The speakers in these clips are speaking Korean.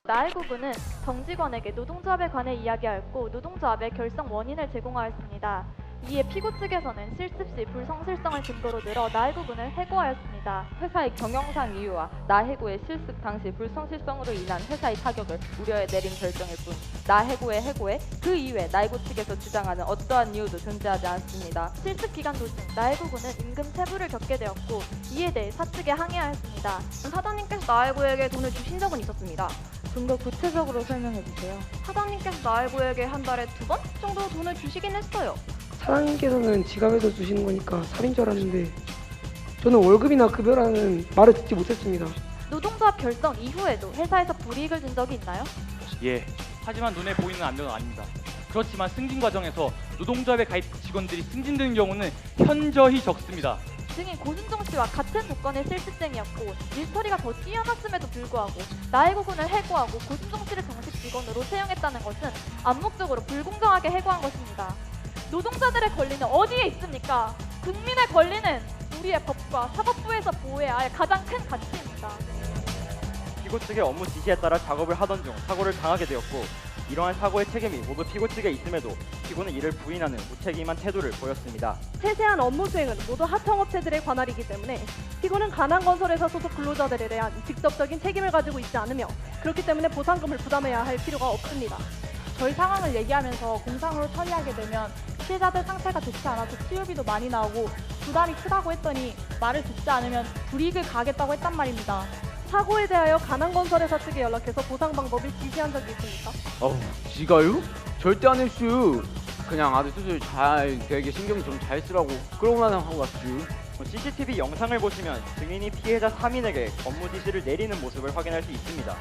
나해고군은 정직원에게 노동조합에 관해 이야기하였고 노동조합의 결성 원인을 제공하였습니다. 이에 피고 측에서는 실습 시 불성실성을 근거로 들어 나해고군을 해고하였습니다. 회사의 경영상 이유와 나해고의 실습 당시 불성실성으로 인한 회사의 타격을 우려해 내린 결정일 뿐 나해고의 해고에 그 이외 나해고 측에서 주장하는 어떠한 이유도 존재하지 않습니다. 실습 기간 도중 나해고군은 임금 체불을 겪게 되었고 이에 대해 사측에 항의하였습니다. 사장님께서 나해고에게 돈을 주신 적은 있었습니다. 좀 더 구체적으로 설명해 주세요. 사장님께서 나해고에게 한 달에 2번 정도 돈을 주시긴 했어요. 사장님께서는 지갑에서 주시는 거니까 삽인 줄 알았는데 저는 월급이나 급여라는 말을 듣지 못했습니다. 노동조합 결성 이후에도 회사에서 불이익을 준 적이 있나요? 예. 하지만 눈에 보이는 안면은 아닙니다. 그렇지만 승진 과정에서 노동조합에 가입 직원들이 승진되는 경우는 현저히 적습니다. 증인 고순정 씨와 같은 조건의 실습생이었고 일처리가 더 뛰어났음에도 불구하고 나해고군을 해고하고 고순정 씨를 정식 직원으로 채용했다는 것은 암묵적으로 불공정하게 해고한 것입니다. 노동자들의 권리는 어디에 있습니까? 국민의 권리는 우리의 법과 사법부에서 보호해야 할 가장 큰 가치입니다. 피고 측의 업무 지시에 따라 작업을 하던 중 사고를 당하게 되었고 이러한 사고의 책임이 모두 피고 측에 있음에도 피고는 이를 부인하는 무책임한 태도를 보였습니다. 세세한 업무 수행은 모두 하청업체들의 관할이기 때문에 피고는 가난건설회사 소속 근로자들에 대한 직접적인 책임을 가지고 있지 않으며 그렇기 때문에 보상금을 부담해야 할 필요가 없습니다. 저희 상황을 얘기하면서 공상으로 처리하게 되면 피해자들 상태가 좋지 않아서 치유비도 많이 나오고 부담이 크다고 했더니 말을 듣지 않으면 불이익을 가하겠다고 했단 말입니다. 사고에 대하여 가난건설회사 측에 연락해서 보상 방법을 지시한 적이 있습니까? 지가요? 절대 안 했슈. 그냥 아들 수술 잘 되게 신경 좀 잘 쓰라고 그러고만 하고 갔슈. CCTV 영상을 보시면 증인이 피해자 3인에게 업무 지시를 내리는 모습을 확인할 수 있습니다.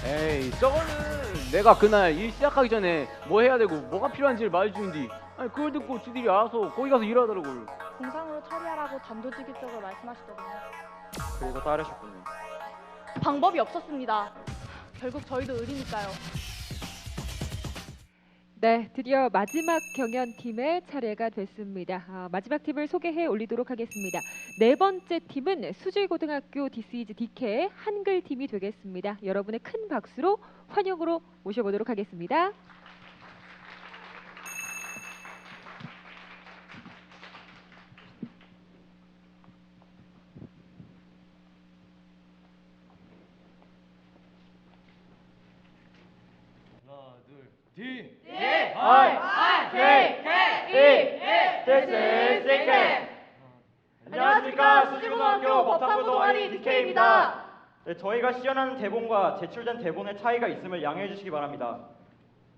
에이 저거는 내가 그날 일 시작하기 전에 뭐 해야 되고 뭐가 필요한지를 말해주는디 아니 그걸 듣고 지들이 알아서 거기 가서 일하더라고요. 공상으로 처리하라고 단도직입적으로 말씀하시더군요. 그래서 따르셨군요. 방법이 없었습니다. 결국 저희도 의리니까요. 네, 드디어 마지막 경연팀의 차례가 됐습니다. 마지막 팀을 소개해 올리도록 하겠습니다. 네 번째 팀은 수질고등학교 디스이즈 DK 한글팀이 되겠습니다. 여러분의 큰 박수로 환영으로 모셔보도록 하겠습니다. 하나, 둘, D. 안녕하십니까. 수지고등학교 법탐구 동아리 DK입니다. 네, 저희가 시연하는 대본과 제출된 대본의 차이가 있음을 양해해 주시기 바랍니다.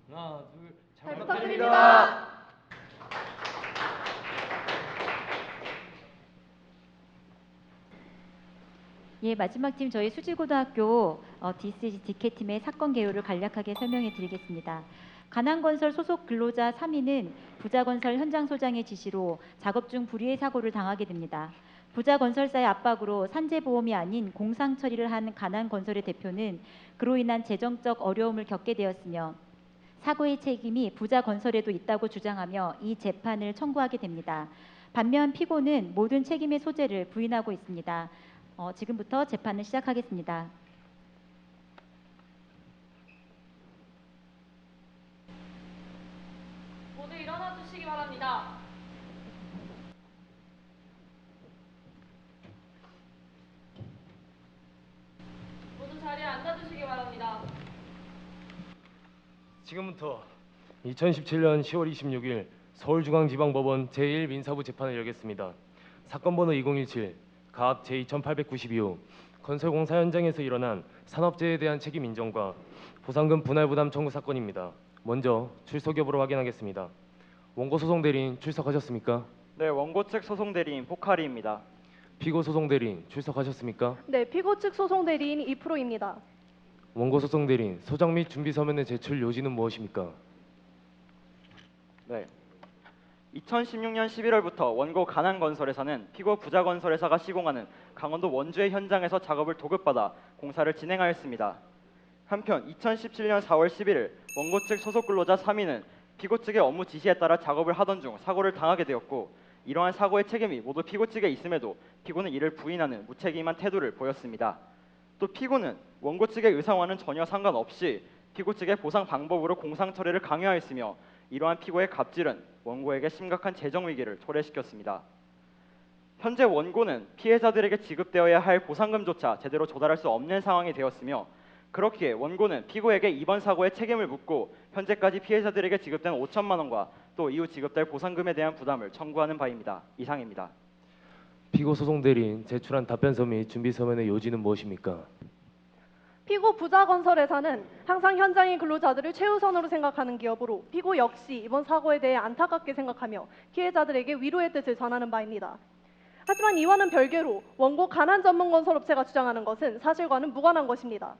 하나, 둘, 잘 부탁드립니다. 예, 마지막 팀 저희 수지고등학교 DCG DK팀의 사건 개요를 간략하게 설명해 드리겠습니다. 가난건설 소속 근로자 3인은 부자건설 현장 소장의 지시로 작업 중 불의의 사고를 당하게 됩니다. 부자건설사의 압박으로 산재보험이 아닌 공상 처리를 한 가난건설의 대표는 그로 인한 재정적 어려움을 겪게 되었으며 사고의 책임이 부자건설에도 있다고 주장하며 이 재판을 청구하게 됩니다. 반면 피고는 모든 책임의 소재를 부인하고 있습니다. 지금부터 재판을 시작하겠습니다. 모두 일어나 주시기 바랍니다. 모두 자리에 앉아 주시기 바랍니다. 지금부터 2017년 10월 26일 서울중앙지방법원 제1민사부 재판을 열겠습니다. 사건 번호 2017 가압 제2892호 건설공사 현장에서 일어난 산업재해에 대한 책임 인정과 보상금 분할 부담 청구 사건입니다. 먼저 출석 여부를 확인하겠습니다. 원고 소송 대리인 출석하셨습니까? 네, 원고 측 소송 대리인 포카리입니다. 피고 소송 대리인 출석하셨습니까? 네, 피고 측 소송 대리인 2%입니다. 원고 소송 대리인 소장 및 준비 서면의 제출 요지는 무엇입니까? 네. 2016년 11월부터 원고 가난건설회사는 피고 부자건설회사가 시공하는 강원도 원주의 현장에서 작업을 도급받아 공사를 진행하였습니다. 한편 2017년 4월 11일 원고 측 소속 근로자 3인은 피고 측의 업무 지시에 따라 작업을 하던 중 사고를 당하게 되었고 이러한 사고의 책임이 모두 피고 측에 있음에도 피고는 이를 부인하는 무책임한 태도를 보였습니다. 또 피고는 원고 측의 의사와는 전혀 상관없이 피고 측의 보상 방법으로 공상 처리를 강요하였으며 이러한 피고의 갑질은 원고에게 심각한 재정 위기를 초래시켰습니다. 현재 원고는 피해자들에게 지급되어야 할 보상금조차 제대로 조달할 수 없는 상황이 되었으며 그렇기에 원고는 피고에게 이번 사고의 책임을 묻고 현재까지 피해자들에게 지급된 5천만 원과 또 이후 지급될 보상금에 대한 부담을 청구하는 바입니다. 이상입니다. 피고 소송 대리인 제출한 답변서 및 준비 서면의 요지는 무엇입니까? 피고 부자건설회사는 항상 현장의 근로자들을 최우선으로 생각하는 기업으로 피고 역시 이번 사고에 대해 안타깝게 생각하며 피해자들에게 위로의 뜻을 전하는 바입니다. 하지만 이와는 별개로 원고 가난 전문 건설업체가 주장하는 것은 사실과는 무관한 것입니다.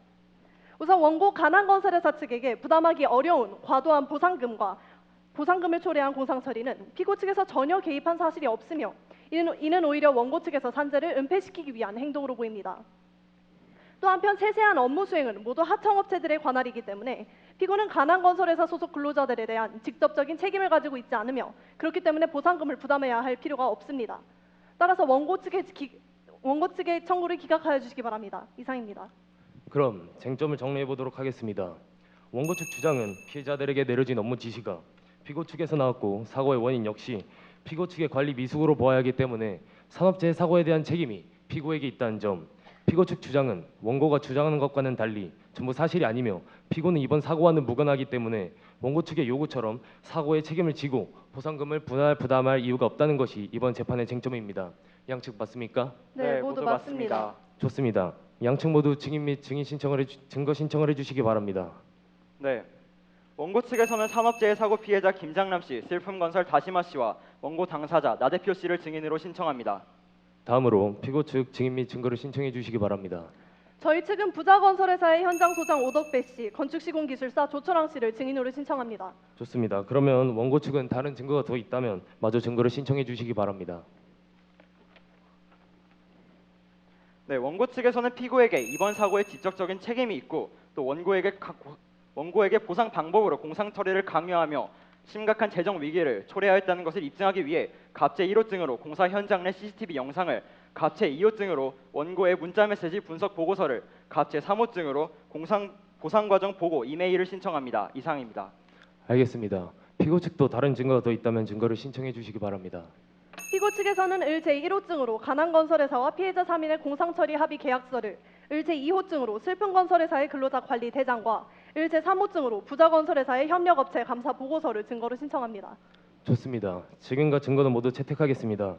우선 원고 가난 건설회사 측에게 부담하기 어려운 과도한 보상금을 초래한 공상 처리는 피고 측에서 전혀 개입한 사실이 없으며 이는 오히려 원고 측에서 산재를 은폐시키기 위한 행동으로 보입니다. 또 한편 세세한 업무 수행은 모두 하청업체들의 관할이기 때문에 피고는 가난건설회사 소속 근로자들에 대한 직접적인 책임을 가지고 있지 않으며 그렇기 때문에 보상금을 부담해야 할 필요가 없습니다. 따라서 원고 측의 청구를 기각하여 주시기 바랍니다. 이상입니다. 그럼 쟁점을 정리해 보도록 하겠습니다. 원고 측 주장은 피해자들에게 내려진 업무 지시가 피고 측에서 나왔고 사고의 원인 역시 피고 측의 관리 미숙으로 보아야 하기 때문에 산업재해 사고에 대한 책임이 피고에게 있다는 점, 피고 측 주장은 원고가 주장하는 것과는 달리 전부 사실이 아니며 피고는 이번 사고와는 무관하기 때문에 원고 측의 요구처럼 사고의 책임을 지고 보상금을 부담할 이유가 없다는 것이 이번 재판의 쟁점입니다. 양측 맞습니까? 네, 모두 맞습니다. 좋습니다. 양측 모두 증인 및 증거 신청을 해주시기 바랍니다. 네. 원고 측에서는 산업재해 사고 피해자 김장남 씨, 슬픔건설 다시마 씨와 원고 당사자 나 대표 씨를 증인으로 신청합니다. 다음으로 피고 측 증인 및 증거를 신청해 주시기 바랍니다. 저희 측은 부자건설회사의 현장 소장 오덕배 씨, 건축시공기술사 조철왕 씨를 증인으로 신청합니다. 좋습니다. 그러면 원고 측은 다른 증거가 더 있다면 마저 증거를 신청해 주시기 바랍니다. 네, 원고 측에서는 피고에게 이번 사고에 직접적인 책임이 있고 또 원고에게 보상 방법으로 공상 처리를 강요하며 심각한 재정 위기를 초래하였다는 것을 입증하기 위해 갑제 1호증으로 공사 현장 내 CCTV 영상을, 갑제 2호증으로 원고의 문자 메시지 분석 보고서를, 갑제 3호증으로 보상 과정 보고 이메일을 신청합니다. 이상입니다. 알겠습니다. 피고 측도 다른 증거가 더 있다면 증거를 신청해 주시기 바랍니다. 피고 측에서는 을 제1호증으로 가난건설회사와 피해자 3인의 공상처리 합의 계약서를, 을 제2호증으로 슬픈건설회사의 근로자 관리 대장과 을 제3호증으로 부자건설회사의 협력업체 감사 보고서를 증거로 신청합니다. 좋습니다. 증인과 증거는 모두 채택하겠습니다.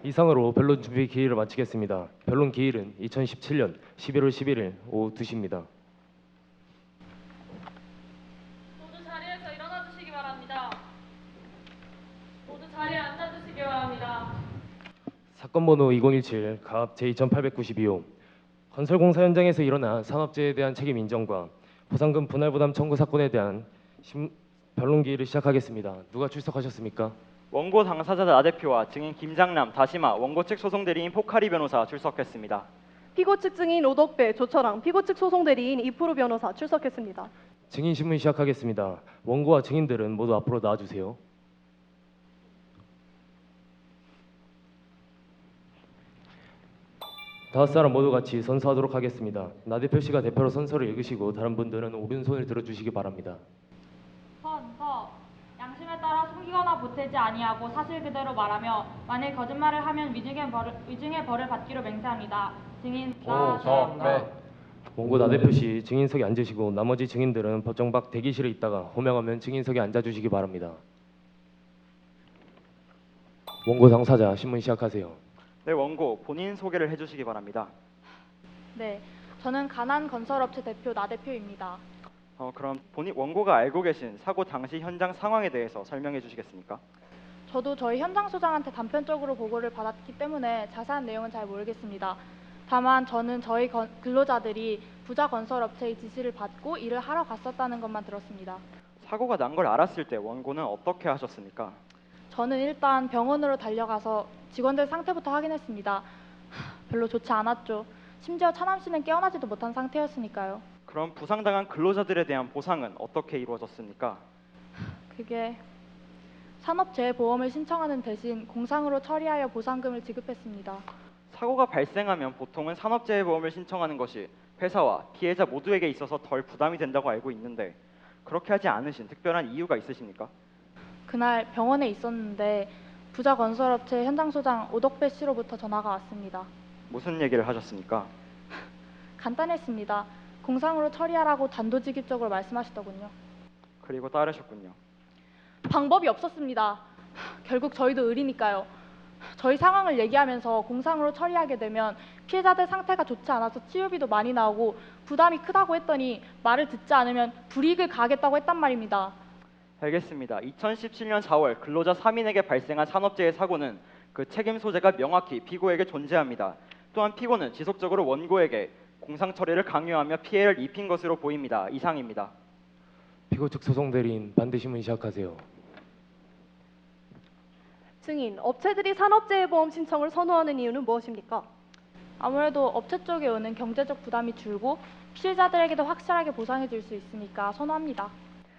이상으로 변론 준비 기일을 마치겠습니다. 변론 기일은 2017년 11월 11일 오후 2시입니다. 모두 자리에서 일어나 주시기 바랍니다. 모두 자리에 앉아 주시기 바랍니다. 사건 번호 2017 갑 제2892호 건설공사 현장에서 일어난 산업재해에 대한 책임 인정과 보상금 분할 부담 청구 사건에 대한 변론 기일을 시작하겠습니다. 누가 출석하셨습니까? 원고 당사자 나 대표와 증인 김장남, 다시마, 원고 측 소송 대리인 포카리 변호사 출석했습니다. 피고 측 증인 오덕배, 조철왕, 피고 측 소송 대리인 이프로 변호사 출석했습니다. 증인 신문 시작하겠습니다. 원고와 증인들은 모두 앞으로 나와주세요. 다섯 사람 모두 같이 선서하도록 하겠습니다. 나 대표 씨가 대표로 선서를 읽으시고 다른 분들은 오른손을 들어주시기 바랍니다. 선서 양심에 따라 숨기거나 보태지 아니하고 사실 그대로 말하며 만일 거짓말을 하면 위증의 벌을 받기로 맹세합니다. 증인 나정배. 원고 나 대표 씨 증인석에 앉으시고 나머지 증인들은 법정 밖 대기실에 있다가 호명하면 증인석에 앉아주시기 바랍니다. 원고 당사자 신문 시작하세요. 네, 원고 본인 소개를 해주시기 바랍니다. 네, 저는 가난건설업체 대표 나 대표입니다. 그럼 원고가 알고 계신 사고 당시 현장 상황에 대해서 설명해 주시겠습니까? 저도 저희 현장 소장한테 단편적으로 보고를 받았기 때문에 자세한 내용은 잘 모르겠습니다. 다만 저는 저희 근로자들이 부자건설업체의 지시를 받고 일을 하러 갔었다는 것만 들었습니다. 사고가 난 걸 알았을 때 원고는 어떻게 하셨습니까? 저는 일단 병원으로 달려가서 직원들 상태부터 확인했습니다. 별로 좋지 않았죠. 심지어 차남 씨는 깨어나지도 못한 상태였으니까요. 그럼 부상당한 근로자들에 대한 보상은 어떻게 이루어졌습니까? 그게 산업재해보험을 신청하는 대신 공상으로 처리하여 보상금을 지급했습니다. 사고가 발생하면 보통은 산업재해보험을 신청하는 것이 회사와 피해자 모두에게 있어서 덜 부담이 된다고 알고 있는데 그렇게 하지 않으신 특별한 이유가 있으십니까? 그날 병원에 있었는데 부자 건설업체 현장 소장 오덕배 씨로부터 전화가 왔습니다. 무슨 얘기를 하셨습니까? 간단했습니다. 공상으로 처리하라고 단도직입적으로 말씀하시더군요. 그리고 따르셨군요. 방법이 없었습니다. 결국 저희도 의리니까요. 저희 상황을 얘기하면서 공상으로 처리하게 되면 피해자들 상태가 좋지 않아서 치료비도 많이 나오고 부담이 크다고 했더니 말을 듣지 않으면 불이익을 가하겠다고 했단 말입니다. 알겠습니다. 2017년 4월 근로자 3인에게 발생한 산업재해 사고는 그 책임 소재가 명확히 피고에게 존재합니다. 또한 피고는 지속적으로 원고에게 공상 처리를 강요하며 피해를 입힌 것으로 보입니다. 이상입니다. 피고 측 소송 대리인 반대신문 시작하세요. 증인, 업체들이 산업재해보험 신청을 선호하는 이유는 무엇입니까? 아무래도 업체 쪽에 오는 경제적 부담이 줄고 피해자들에게도 확실하게 보상해 줄 수 있으니까 선호합니다.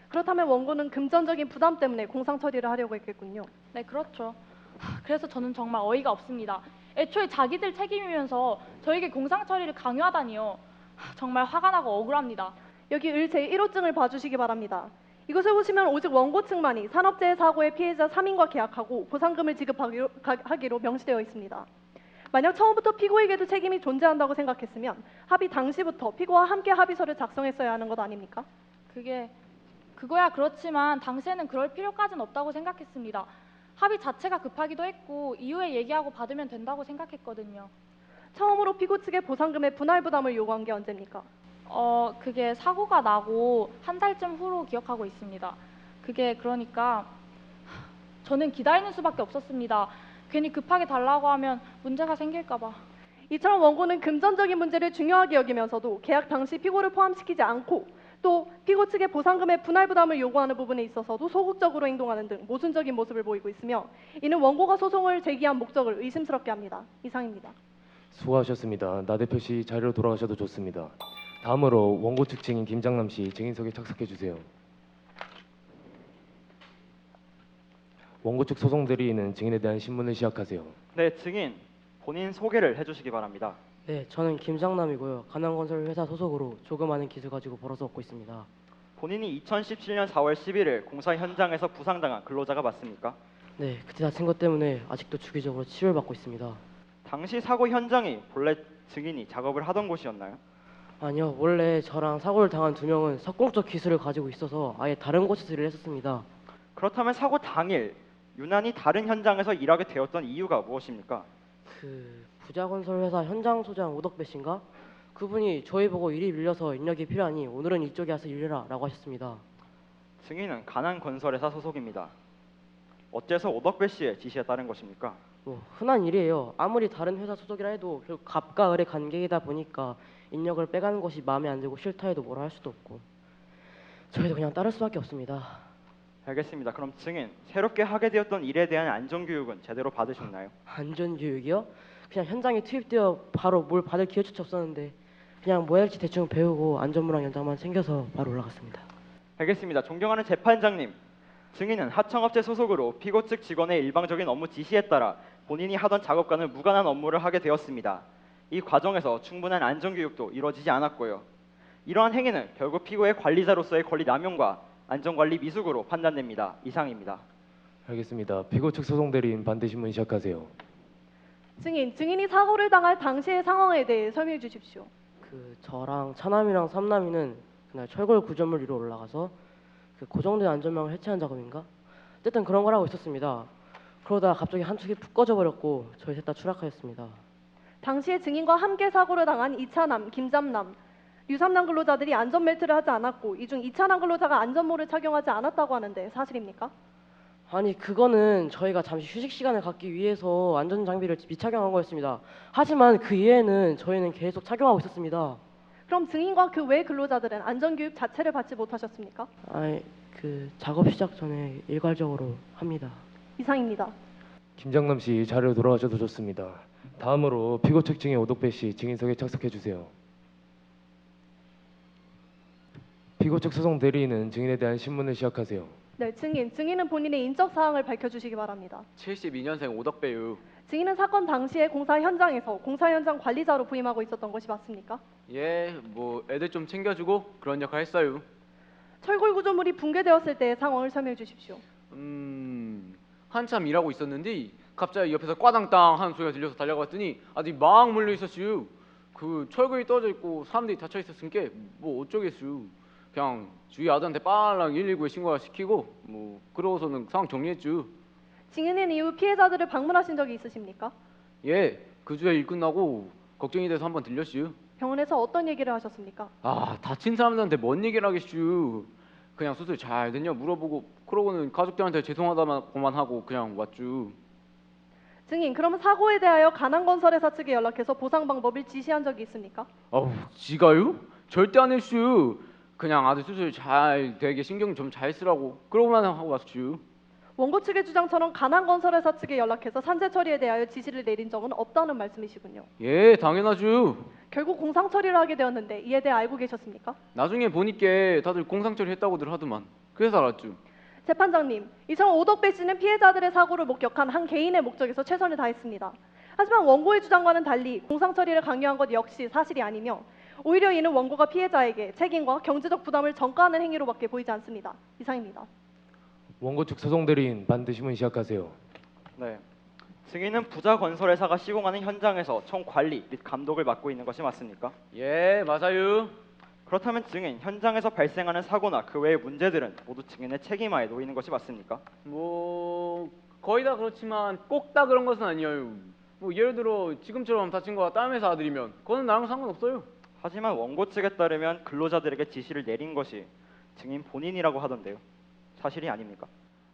그렇다면 원고는 금전적인 부담 때문에 공상 처리를 하려고 했겠군요. 네, 그렇죠. 그래서 저는 정말 어이가 없습니다. 애초에 자기들 책임이면서 저에게 공상 처리를 강요하다니요. 정말 화가 나고 억울합니다. 여기 을 제1호증을 봐주시기 바랍니다. 이것을 보시면 오직 원고 측만이 산업재해 사고의 피해자 3인과 계약하고 보상금을 지급하기로 명시되어 있습니다. 만약 처음부터 피고에게도 책임이 존재한다고 생각했으면 합의 당시부터 피고와 함께 합의서를 작성했어야 하는 것 아닙니까? 그거야 그렇지만 당시에는 그럴 필요까지는 없다고 생각했습니다. 합의 자체가 급하기도 했고 이후에 얘기하고 받으면 된다고 생각했거든요. 처음으로 피고 측의 보상금의 분할 부담을 요구한 게 언제입니까? 그게 사고가 나고 한 달쯤 후로 기억하고 있습니다. 그게 그러니까 저는 기다리는 수밖에 없었습니다. 괜히 급하게 달라고 하면 문제가 생길까 봐. 이처럼 원고는 금전적인 문제를 중요하게 여기면서도 계약 당시 피고를 포함시키지 않고 또 피고 측의 보상금의 분할 부담을 요구하는 부분에 있어서도 소극적으로 행동하는 등 모순적인 모습을 보이고 있으며 이는 원고가 소송을 제기한 목적을 의심스럽게 합니다. 이상입니다. 수고하셨습니다. 나 대표 씨 자리로 돌아가셔도 좋습니다. 다음으로 원고 측 증인 김장남 씨 증인석에 착석해 주세요. 원고 측 소송 대리인은 증인에 대한 신문을 시작하세요. 네, 증인 본인 소개를 해주시기 바랍니다. 네, 저는 김장남이고요. 가난건설 회사 소속으로 조그마한 기술 가지고 벌어서 얻고 있습니다. 본인이 2017년 4월 11일 공사 현장에서 부상당한 근로자가 맞습니까? 네, 그때 다친 것 때문에 아직도 주기적으로 치료를 받고 있습니다. 당시 사고 현장이 본래 증인이 작업을 하던 곳이었나요? 아니요, 원래 저랑 사고를 당한 두 명은 석공적 기술을 가지고 있어서 아예 다른 곳에서 일을 했었습니다. 그렇다면 사고 당일 유난히 다른 현장에서 일하게 되었던 이유가 무엇입니까? 그 부자건설 회사 현장 소장 오덕배 씨인가? 그분이 저희 보고 일이 밀려서 인력이 필요하니 오늘은 이쪽에 와서 일해라 라고 하셨습니다. 증인은 가난건설회사 소속입니다. 어째서 오덕배 씨의 지시에 따른 것입니까? 뭐 흔한 일이에요. 아무리 다른 회사 소속이라 해도 결국 갑과 을의 관계이다 보니까 인력을 빼가는 것이 마음에 안 들고 싫다 해도 뭐라 할 수도 없고 저희도 그냥 따를 수밖에 없습니다. 알겠습니다. 그럼 증인, 새롭게 하게 되었던 일에 대한 안전교육은 제대로 받으셨나요? 안전교육이요? 그냥 현장에 투입되어 바로 뭘 받을 기회조차 없었는데 그냥 뭐 해야 할지 대충 배우고 안전무랑 연장만 챙겨서 바로 올라갔습니다. 알겠습니다. 존경하는 재판장님, 증인은 하청업체 소속으로 피고 측 직원의 일방적인 업무 지시에 따라 본인이 하던 작업과는 무관한 업무를 하게 되었습니다. 이 과정에서 충분한 안전교육도 이루어지지 않았고요. 이러한 행위는 결국 피고의 관리자로서의 권리 남용과 안전관리 미숙으로 판단됩니다. 이상입니다. 알겠습니다. 피고 측 소송 대리인 반대신문 시작하세요. 증인이 사고를 당할 당시의 상황에 대해 설명해 주십시오. 그 저랑 차남이랑 삼남이는 그날 철골 구조물 위로 올라가서 그 고정된 안전망을 해체한 작업인가? 어쨌든 그런 걸 하고 있었습니다. 그러다 갑자기 한 축이 푹 꺼져 버렸고 저희 셋 다 추락하였습니다. 당시에 증인과 함께 사고를 당한 이차남, 김잠남, 류삼남 근로자들이 안전벨트를 하지 않았고 이 중 이차남 근로자가 안전모를 착용하지 않았다고 하는데 사실입니까? 아니 그거는 저희가 잠시 휴식 시간을 갖기 위해서 안전장비를 미착용한 거였습니다. 하지만 그 이외에는 저희는 계속 착용하고 있었습니다. 그럼 증인과 그 외 근로자들은 안전교육 자체를 받지 못하셨습니까? 아니 그 작업 시작 전에 일괄적으로 합니다. 이상입니다. 김장남 씨 자리로 돌아가셔도 좋습니다. 다음으로 피고 측 증인 오덕배 씨 증인석에 착석해 주세요. 피고 측 소송 대리인은 증인에 대한 신문을 시작하세요. 네, 증인은 본인의 인적 사항을 밝혀주시기 바랍니다. 72년생 오덕배유. 증인은 사건 당시에 공사 현장에서 공사 현장 관리자로 부임하고 있었던 것이 맞습니까? 예, 뭐 애들 좀 챙겨주고 그런 역할 했어요. 철골 구조물이 붕괴되었을 때의 상황을 설명해 주십시오. 한참 일하고 있었는데 갑자기 옆에서 꽈당땅 하는 소리가 들려서 달려갔더니 아들이 막 몰려 있었슈. 그 철골이 떨어져 있고 사람들이 다쳐 있었으니까 뭐 어쩌겠슈. 그냥 주위 아들한테 빨랑 119에 신고를 시키고 뭐 그러고서는 상황 정리했죠. 증인은 이후 피해자들을 방문하신 적이 있으십니까? 예, 그 주에 일 끝나고 걱정이 돼서 한번 들렸슈. 병원에서 어떤 얘기를 하셨습니까? 아, 다친 사람들한테 뭔 얘기를 하겠슈. 그냥 수술 잘 됐냐 물어보고 그러고는 가족들한테 죄송하다고만 하고 그냥 왔죠. 증인, 그러면 사고에 대하여 가난건설회사 측에 연락해서 보상 방법을 지시한 적이 있습니까? 아우, 지가요? 절대 안 했슈. 그냥 아들 수술 잘 되게 신경 좀 잘 쓰라고 그러고만 하고 왔슈. 원고 측의 주장처럼 가난건설회사 측에 연락해서 산재 처리에 대하여 지시를 내린 적은 없다는 말씀이시군요. 예, 당연하죠. 결국 공상 처리를 하게 되었는데 이에 대해 알고 계셨습니까? 나중에 보니까 다들 공상 처리했다고들 하더만. 그래서 알았죠. 재판장님, 이처럼 오덕배 씨는 피해자들의 사고를 목격한 한 개인의 목적에서 최선을 다했습니다. 하지만 원고의 주장과는 달리 공상 처리를 강요한 것 역시 사실이 아니며 오히려 이는 원고가 피해자에게 책임과 경제적 부담을 전가하는 행위로밖에 보이지 않습니다. 이상입니다. 원고 측 소송 대리인 반드시 문 시작하세요. 네. 증인은 부자건설회사가 시공하는 현장에서 총 관리 및 감독을 맡고 있는 것이 맞습니까? 예, 맞아요. 그렇다면 증인, 현장에서 발생하는 사고나 그 외의 문제들은 모두 증인의 책임하에 놓이는 것이 맞습니까? 뭐 거의 다 그렇지만 꼭 다 그런 것은 아니에요. 뭐 예를 들어 지금처럼 다친 거가 다른 회사 아들이면 그거는 나랑 상관없어요. 하지만 원고 측에 따르면 근로자들에게 지시를 내린 것이 증인 본인이라고 하던데요. 사실이 아닙니까?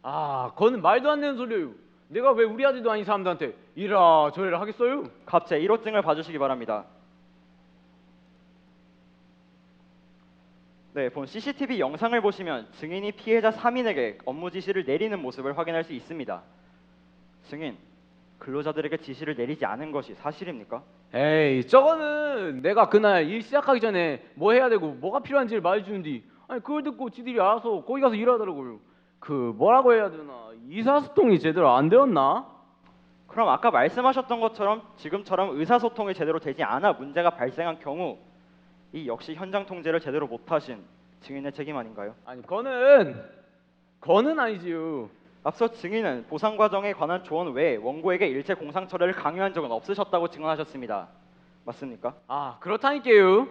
아, 그거는 말도 안 되는 소리예요. 내가 왜 우리 아들도 아닌 사람들한테 이라 저래라 하겠어요? 갑제 1호증을 봐주시기 바랍니다. 네, 본 CCTV 영상을 보시면 증인이 피해자 3인에게 업무 지시를 내리는 모습을 확인할 수 있습니다. 증인, 근로자들에게 지시를 내리지 않은 것이 사실입니까? 에이, 저거는 내가 그날 일 시작하기 전에 뭐 해야 되고 뭐가 필요한지를 말해주는데 아니 그걸 듣고 지들이 알아서 거기 가서 일하더라고요. 그 뭐라고 해야 되나, 의사소통이 제대로 안 되었나? 그럼 아까 말씀하셨던 것처럼 지금처럼 의사소통이 제대로 되지 않아 문제가 발생한 경우 이 역시 현장 통제를 제대로 못하신 증인의 책임 아닌가요? 아니 그거는 아니지요. 앞서 증인은 보상 과정에 관한 조언 외에 원고에게 일체 공상 처리를 강요한 적은 없으셨다고 증언하셨습니다. 맞습니까? 아, 그렇다니까요.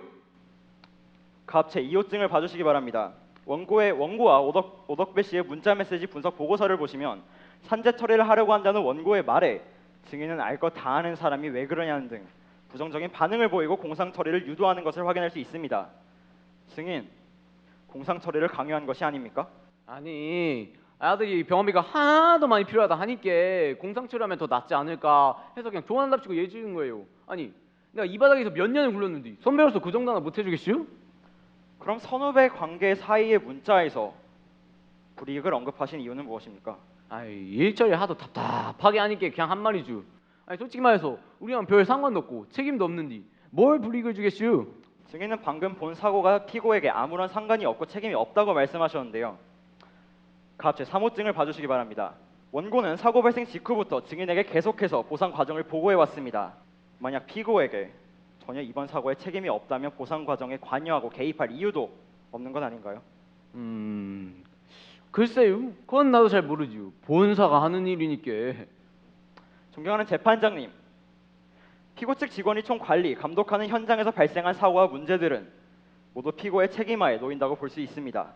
갑제 2호증을 봐주시기 바랍니다. 원고와 오덕배 씨의 문자 메시지 분석 보고서를 보시면 산재 처리를 하려고 한다는 원고의 말에 증인은 알 것 다 아는 사람이 왜 그러냐는 등 부정적인 반응을 보이고 공상 처리를 유도하는 것을 확인할 수 있습니다. 증인, 공상 처리를 강요한 것이 아닙니까? 아니, 아들이 병원비가 하나도 많이 필요하다 하니까 공상 처리하면 더 낫지 않을까 해서 그냥 조언한답시고 얘기해 주는 거예요. 아니, 내가 이 바닥에서 몇 년을 굴렀는데 선배로서 그 정도 하나 못 해주겠슈? 그럼 선후배 관계 사이의 문자에서 불이익을 언급하신 이유는 무엇입니까? 아이, 일처리 하도 답답하게 하니까 그냥 한 말이죠. 아니, 솔직히 말해서 우리랑 별 상관도 없고 책임도 없는데 뭘 불이익을 주겠슈? 증인은 방금 본 사고가 피고에게 아무런 상관이 없고 책임이 없다고 말씀하셨는데요. 갑제 3호증을 봐주시기 바랍니다. 원고는 사고 발생 직후부터 증인에게 계속해서 보상 과정을 보고해왔습니다. 만약 피고에게 전혀 이번 사고에 책임이 없다면 보상 과정에 관여하고 개입할 이유도 없는 건 아닌가요? 글쎄요, 그건 나도 잘 모르지요. 본사가 하는 일이니까. 존경하는 재판장님, 피고 측 직원이 총 관리, 감독하는 현장에서 발생한 사고와 문제들은 모두 피고의 책임하에 놓인다고 볼 수 있습니다.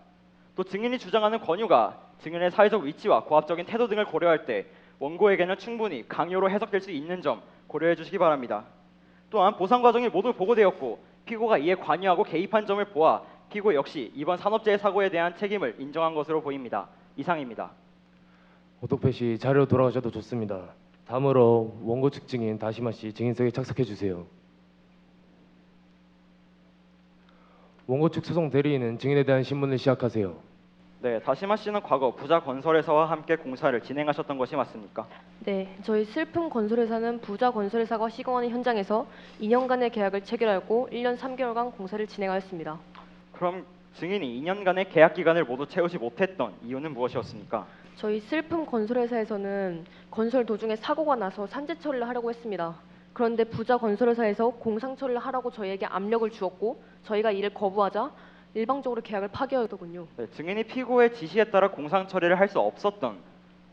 또 증인이 주장하는 권유가 증인의 사회적 위치와 고압적인 태도 등을 고려할 때 원고에게는 충분히 강요로 해석될 수 있는 점 고려해 주시기 바랍니다. 또한 보상 과정이 모두 보고되었고 피고가 이에 관여하고 개입한 점을 보아 피고 역시 이번 산업재해 사고에 대한 책임을 인정한 것으로 보입니다. 이상입니다. 오덕배 씨 자리로 돌아가셔도 좋습니다. 다음으로 원고 측 증인 다시마 씨 증인석에 착석해 주세요. 원고 측 소송 대리인은 증인에 대한 신문을 시작하세요. 네, 다시마 씨는 과거 부자건설회사와 함께 공사를 진행하셨던 것이 맞습니까? 네, 저희 슬픔 건설회사는 부자 건설회사가 시공하는 현장에서 2년간의 계약을 체결하고 1년 3개월간 공사를 진행하였습니다. 그럼 증인이 2년간의 계약 기간을 모두 채우지 못했던 이유는 무엇이었습니까? 저희 슬픔 건설회사에서는 건설 도중에 사고가 나서 산재 처리를 하려고 했습니다. 그런데 부자 건설회사에서 공상 처리를 하라고 저희에게 압력을 주었고 저희가 이를 거부하자 일방적으로 계약을 파기하더군요. 네, 증인이 피고의 지시에 따라 공상 처리를 할 수 없었던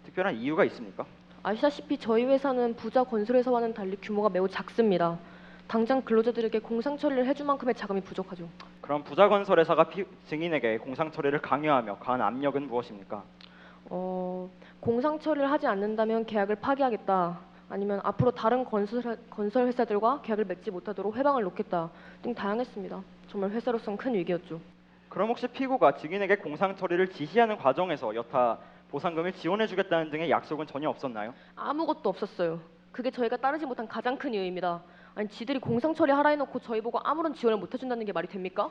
특별한 이유가 있습니까? 아시다시피 저희 회사는 부자 건설회사와는 달리 규모가 매우 작습니다. 당장 근로자들에게 공상 처리를 해줄 만큼의 자금이 부족하죠. 그럼 부자 건설회사가 증인에게 공상 처리를 강요하며 가한 압력은 무엇입니까? 공상 처리를 하지 않는다면 계약을 파기하겠다. 아니면 앞으로 다른 건설 회사들과 계약을 맺지 못하도록 회방을 놓겠다 등 다양했습니다. 정말 회사로서는 큰 위기였죠. 그럼 혹시 피고가 증인에게 공상 처리를 지시하는 과정에서 여타 보상금을 지원해주겠다는 등의 약속은 전혀 없었나요? 아무것도 없었어요. 그게 저희가 따르지 못한 가장 큰 이유입니다. 아니 지들이 공상 처리하라 해놓고 저희 보고 아무런 지원을 못 해준다는 게 말이 됩니까?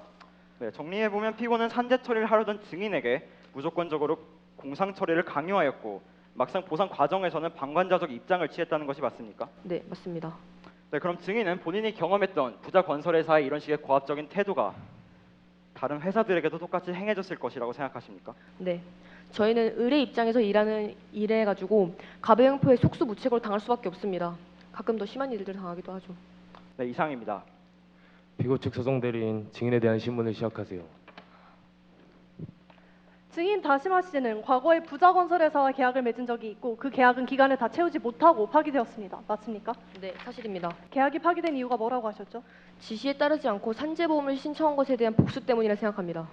네, 정리해보면 피고는 산재 처리를 하려던 증인에게 무조건적으로 공상 처리를 강요하였고 막상 보상 과정에서는 방관자적 입장을 취했다는 것이 맞습니까? 네, 맞습니다. 네, 그럼 증인은 본인이 경험했던 부자 건설회사의 이런 식의 고압적인 태도가 다른 회사들에게도 똑같이 행해졌을 것이라고 생각하십니까? 네, 저희는 의뢰 입장에서 일하는 일해가지고 가배형표에 속수무책으로 당할 수밖에 없습니다. 가끔 더 심한 일들을 당하기도 하죠. 네, 이상입니다. 피고 측 소송 대리인 증인에 대한 신문을 시작하세요. 증인 다시마 씨는 과거에 부자 건설회사와 계약을 맺은 적이 있고 그 계약은 기간을 다 채우지 못하고 파기되었습니다. 맞습니까? 네, 사실입니다. 계약이 파기된 이유가 뭐라고 하셨죠? 지시에 따르지 않고 산재보험을 신청한 것에 대한 복수 때문이라 생각합니다.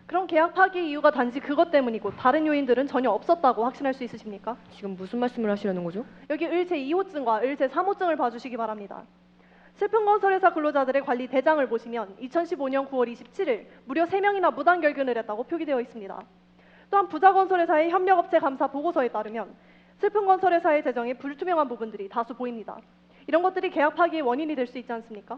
그럼 계약 파기 이유가 단지 그것 때문이고 다른 요인들은 전혀 없었다고 확신할 수 있으십니까? 지금 무슨 말씀을 하시려는 거죠? 여기 을제 2호증과 을제 3호증을 봐주시기 바랍니다. 슬픈건설회사 근로자들의 관리 대장을 보시면 2015년 9월 27일 무려 3명이나 무단 결근을 했다고 표기되어 있습니다. 또한 부자건설회사의 협력업체 감사 보고서에 따르면 슬픈건설회사의 재정에 불투명한 부분들이 다수 보입니다. 이런 것들이 계약 파기의 원인이 될 수 있지 않습니까?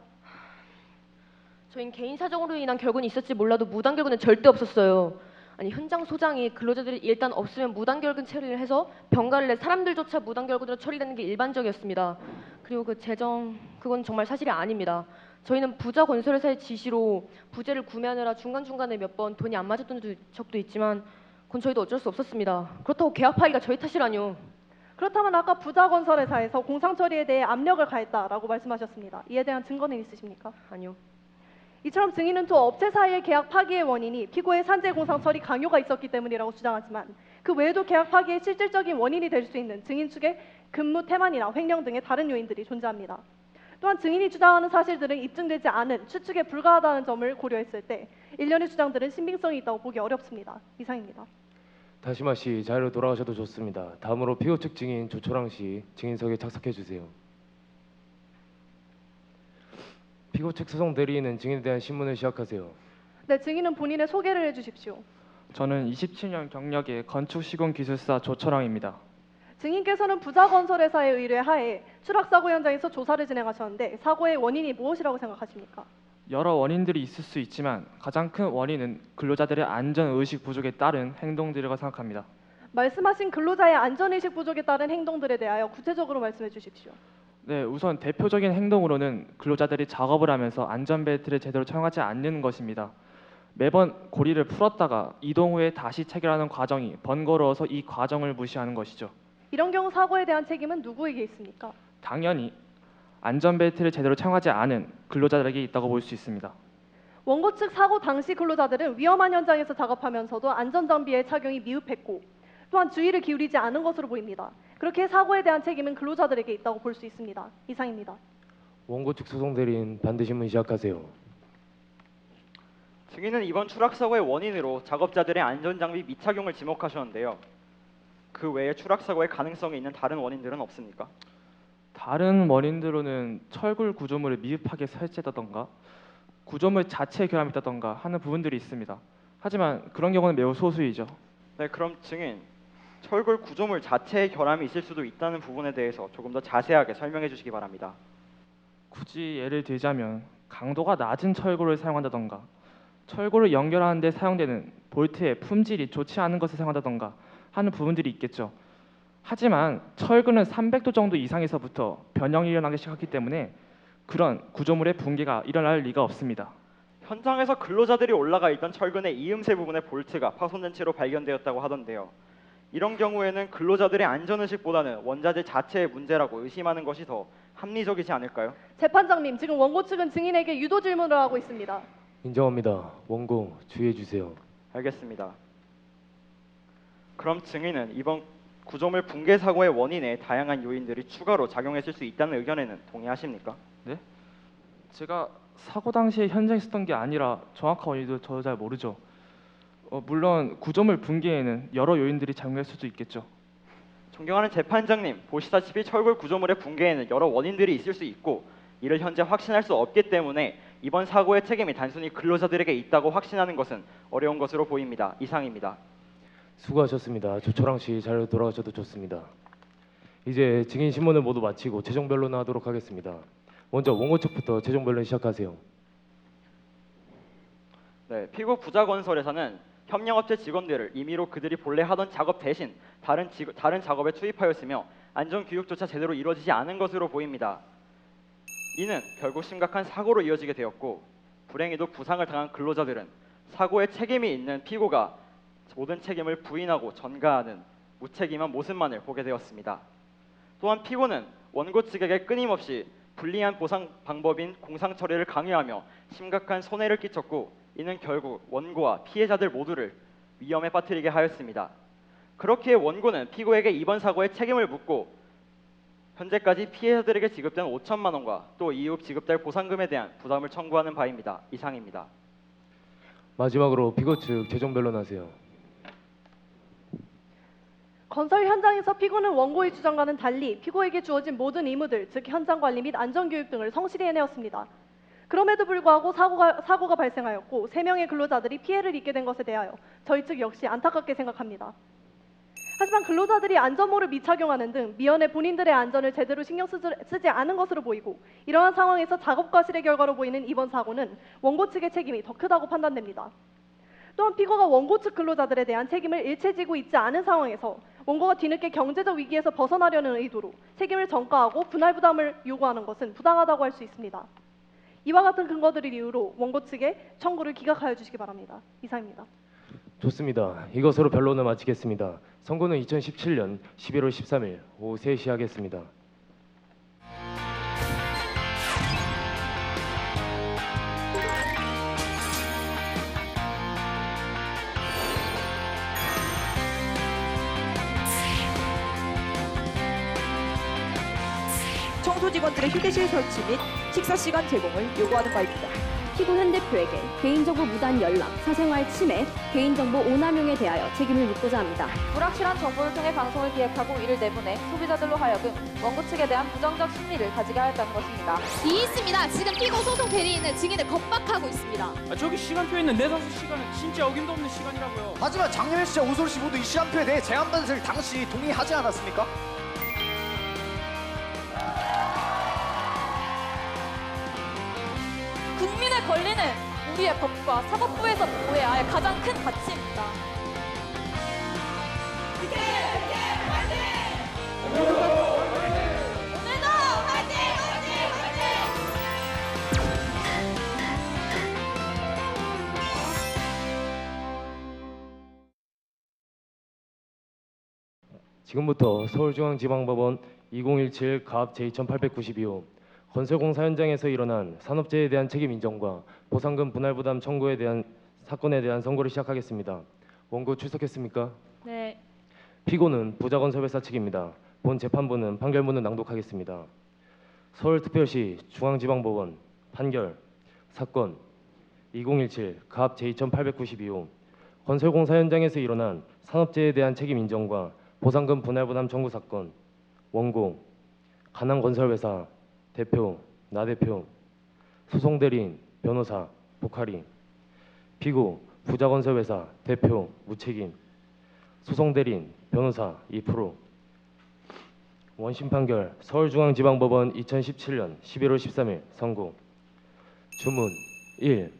저희는 개인 사정으로 인한 결근이 있었지 몰라도 무단 결근은 절대 없었어요. 아니 현장 소장이 근로자들이 일단 없으면 무단 결근 처리를 해서 병가를 내 사람들조차 무단 결근으로 처리되는 게 일반적이었습니다. 그리고 그 재정 그건 정말 사실이 아닙니다. 저희는 부자 건설회사의 지시로 부재를 구매하느라 중간중간에 몇 번 돈이 안 맞았던 적도 있지만 그건 저희도 어쩔 수 없었습니다. 그렇다고 계약 파기가 저희 탓이라뇨. 그렇다면 아까 부자건설회사에서 공상 처리에 대해 압력을 가했다라고 말씀하셨습니다. 이에 대한 증거는 있으십니까? 아니요. 이처럼 증인은 또 업체 사이의 계약 파기의 원인이 피고의 산재 공상 처리 강요가 있었기 때문이라고 주장하지만 그 외에도 계약 파기의 실질적인 원인이 될 수 있는 증인 측의 근무 태만이나 횡령 등의 다른 요인들이 존재합니다. 또한 증인이 주장하는 사실들은 입증되지 않은 추측에 불과하다는 점을 고려했을 때 일련의 주장들은 신빙성이 있다고 보기 어렵습니다. 이상입니다. 다시마 씨 자리로 돌아가셔도 좋습니다. 다음으로 피고 측 증인 조초랑 씨 증인석에 착석해 주세요. 피고 측 소송 대리인은 증인에 대한 신문을 시작하세요. 네, 증인은 본인의 소개를 해주십시오. 저는 27년 경력의 건축시공기술사 조철왕입니다. 증인께서는 부자건설회사의 의뢰하에 추락사고 현장에서 조사를 진행하셨는데 사고의 원인이 무엇이라고 생각하십니까? 여러 원인들이 있을 수 있지만 가장 큰 원인은 근로자들의 안전의식 부족에 따른 행동들이라고 생각합니다. 말씀하신 근로자의 안전의식 부족에 따른 행동들에 대하여 구체적으로 말씀해 주십시오. 네, 우선 대표적인 행동으로는 근로자들이 작업을 하면서 안전벨트를 제대로 착용하지 않는 것입니다. 매번 고리를 풀었다가 이동 후에 다시 체결하는 과정이 번거로워서 이 과정을 무시하는 것이죠. 이런 경우 사고에 대한 책임은 누구에게 있습니까? 당연히 안전벨트를 제대로 착용하지 않은 근로자들에게 있다고 볼 수 있습니다. 원고 측 사고 당시 근로자들은 위험한 현장에서 작업하면서도 안전장비의 착용이 미흡했고 또한 주의를 기울이지 않은 것으로 보입니다. 그렇게 사고에 대한 책임은 근로자들에게 있다고 볼 수 있습니다. 이상입니다. 원고 측 소송 대리인 반대신문 시작하세요. 증인은 이번 추락사고의 원인으로 작업자들의 안전장비 미착용을 지목하셨는데요. 그 외에 추락사고의 가능성이 있는 다른 원인들은 없습니까? 다른 원인들로는 철골 구조물을 미흡하게 설치했다던가 구조물 자체에 결함이 있다던가 하는 부분들이 있습니다. 하지만 그런 경우는 매우 소수이죠. 네, 그럼 증인, 철골 구조물 자체에 결함이 있을 수도 있다는 부분에 대해서 조금 더 자세하게 설명해 주시기 바랍니다. 굳이 예를 들자면 강도가 낮은 철골을 사용한다던가 철골을 연결하는 데 사용되는 볼트의 품질이 좋지 않은 것을 사용한다던가 하는 부분들이 있겠죠. 하지만 철근은 300도 정도 이상에서부터 변형이 일어나기 시작하기 때문에 그런 구조물의 붕괴가 일어날 리가 없습니다. 현장에서 근로자들이 올라가 있던 철근의 이음새 부분의 볼트가 파손된 채로 발견되었다고 하던데요. 이런 경우에는 근로자들의 안전의식보다는 원자재 자체의 문제라고 의심하는 것이 더 합리적이지 않을까요? 재판장님, 지금 원고 측은 증인에게 유도 질문을 하고 있습니다. 인정합니다. 원고 주의해 주세요. 알겠습니다. 그럼 증인은 이번 구조물 붕괴 사고의 원인에 다양한 요인들이 추가로 작용했을 수 있다는 의견에는 동의하십니까? 네? 제가 사고 당시에 현장에 있었던 게 아니라 정확한 원인도 저도 잘 모르죠. 물론 구조물 붕괴에는 여러 요인들이 작용할 수도 있겠죠. 존경하는 재판장님, 보시다시피 철골 구조물의 붕괴에는 여러 원인들이 있을 수 있고 이를 현재 확신할 수 없기 때문에 이번 사고의 책임이 단순히 근로자들에게 있다고 확신하는 것은 어려운 것으로 보입니다. 이상입니다. 수고하셨습니다. 조초랑 씨 자리로 돌아가셔도 좋습니다. 이제 증인 신문을 모두 마치고 최종 변론하도록 하겠습니다. 먼저 원고 측부터 최종 변론 시작하세요. 네, 피고 부자건설에서는 협력업체 직원들을 임의로 그들이 본래 하던 작업 대신 다른 작업에 투입하였으며 안전교육조차 제대로 이루어지지 않은 것으로 보입니다. 이는 결국 심각한 사고로 이어지게 되었고 불행히도 부상을 당한 근로자들은 사고에 책임이 있는 피고가 모든 책임을 부인하고 전가하는 무책임한 모습만을 보게 되었습니다. 또한 피고는 원고 측에게 끊임없이 불리한 보상 방법인 공상 처리를 강요하며 심각한 손해를 끼쳤고 이는 결국 원고와 피해자들 모두를 위험에 빠뜨리게 하였습니다. 그렇기에 원고는 피고에게 이번 사고의 책임을 묻고 현재까지 피해자들에게 지급된 5천만 원과 또 이후 지급될 보상금에 대한 부담을 청구하는 바입니다. 이상입니다. 마지막으로 피고 측 최종 변론하세요. 건설 현장에서 피고는 원고의 주장과는 달리 피고에게 주어진 모든 의무들, 즉 현장 관리 및 안전교육 등을 성실히 해내었습니다. 그럼에도 불구하고 사고가 발생하였고 3명의 근로자들이 피해를 입게 된 것에 대하여 저희 측 역시 안타깝게 생각합니다. 하지만 근로자들이 안전모를 미착용하는 등 미연에 본인들의 안전을 제대로 신경 쓰지 않은 것으로 보이고 이러한 상황에서 작업 과실의 결과로 보이는 이번 사고는 원고 측의 책임이 더 크다고 판단됩니다. 또한 피고가 원고 측 근로자들에 대한 책임을 일체 지고 있지 않은 상황에서 원고가 뒤늦게 경제적 위기에서 벗어나려는 의도로 책임을 전가하고 분할 부담을 요구하는 것은 부당하다고 할 수 있습니다. 이와 같은 근거들을 이유로 원고 측의 청구를 기각하여 주시기 바랍니다. 이상입니다. 좋습니다. 이것으로 변론을 마치겠습니다. 선고는 2017년 11월 13일 오후 3시 하겠습니다. 청소 직원들의 휴게실 설치 및 식사 시간 제공을 요구하는 바입니다. 피고 현 대표에게 개인정보 무단 연락, 사생활 침해, 개인정보 오남용에 대하여 책임을 묻고자 합니다. 불확실한 정보를 통해 방송을 기획하고 이를 내보내 소비자들로 하여금 원고 측에 대한 부정적 심리를 가지게 하였다는 것입니다. 있습니다. 지금 피고 소속 대리인은 증인을 겁박하고 있습니다. 저기 시간표에 있는 내사수 시간은 진짜 어김도 없는 시간이라고요. 하지만 장례회 씨와 오솔 씨 모두 이 시간표에 대해 제한반을 당시 동의하지 않았습니까? 국민의 권리는 우리의 법과 사법부에서 보호해야 할 가장 큰 가치입니다. 오늘도 화이팅! 지금부터 서울중앙지방법원 2017 갑 제2892호 건설공사 현장에서 일어난 산업재해에 대한 책임 인정과 보상금 분할 부담 청구에 대한 사건에 대한 선고를 시작하겠습니다. 원고 출석했습니까? 네. 피고는 부자건설회사 측입니다. 본 재판부는 판결문을 낭독하겠습니다. 서울특별시 중앙지방법원 판결 사건 2017 갑 제2892호 건설공사 현장에서 일어난 산업재해에 대한 책임 인정과 보상금 분할 부담 청구 사건 원고 가난건설회사 대표, 나 대표, 소송대리인, 변호사, 복할이 피고, 부자건설회사, 대표, 무책임 소송대리인, 변호사, 2% 원심 판결 서울중앙지방법원 2017년 11월 13일 선고 주문 1.